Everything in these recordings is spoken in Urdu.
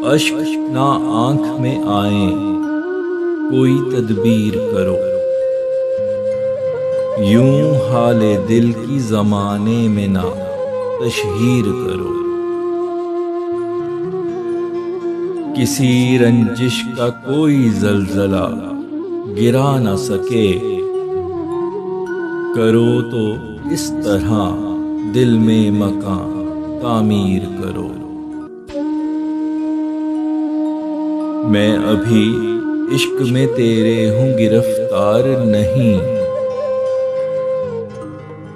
اشک نہ آنکھ میں آئیں، کوئی تدبیر کرو۔ یوں حال دل کی زمانے میں نہ تشہیر کرو۔ کسی رنجش کا کوئی زلزلہ گرا نہ سکے، کرو تو اس طرح دل میں مکان تعمیر کرو۔ میں ابھی عشق میں تیرے ہوں گرفتار نہیں،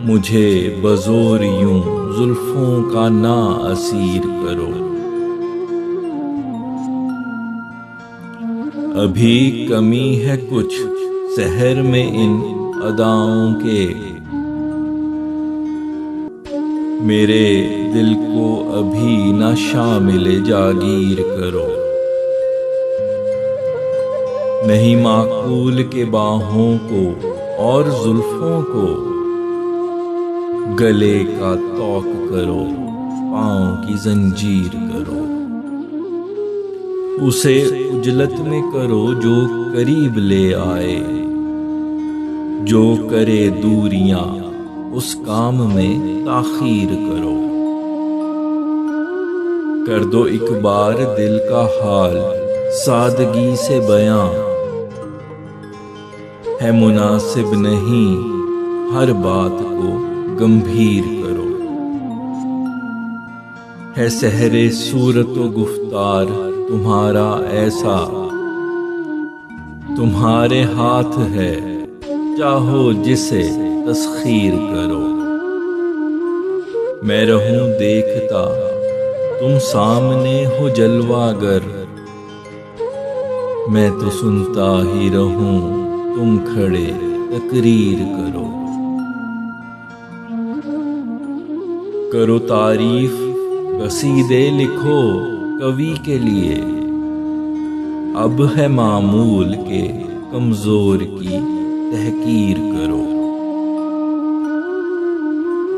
مجھے بزور یوں زلفوں کا نہ اسیر کرو۔ ابھی کمی ہے کچھ سحر میں ان اداؤں کے، میرے دل کو ابھی نہ شامل جاگیر کرو۔ نہیں معقول کے باہوں کو اور زلفوں کو گلے کا طوق کرو، پاؤں کی زنجیر کرو۔ اسے اجلت میں کرو جو قریب لے آئے، جو کرے دوریاں اس کام میں تاخیر کرو۔ کر دو ایک بار دل کا حال سادگی سے بیاں، ہے مناسب نہیں ہر بات کو گمبھیر کرو۔ ہے سحر صورت و گفتار تمہارا ایسا، تمہارے ہاتھ ہے چاہو جسے تسخیر کرو۔ میں رہوں دیکھتا تم سامنے ہو جلوہ گر، میں تو سنتا ہی رہوں تم کھڑے تقریر کرو۔ کرو تعریف قصیدے لکھو کوی کے لیے، اب ہے معمول کے کمزور کی تحقیر کرو۔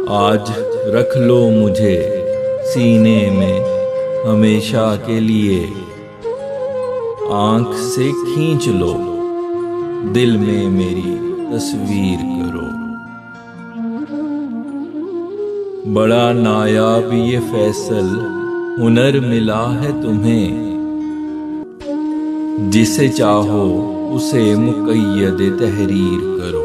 آج رکھ لو مجھے سینے میں ہمیشہ کے لیے، آنکھ سے کھینچ لو دل میں میری تصویر کرو۔ بڑا نایاب یہ فیصل ہنر ملا ہے تمہیں، جسے چاہو اسے مقید تحریر کرو۔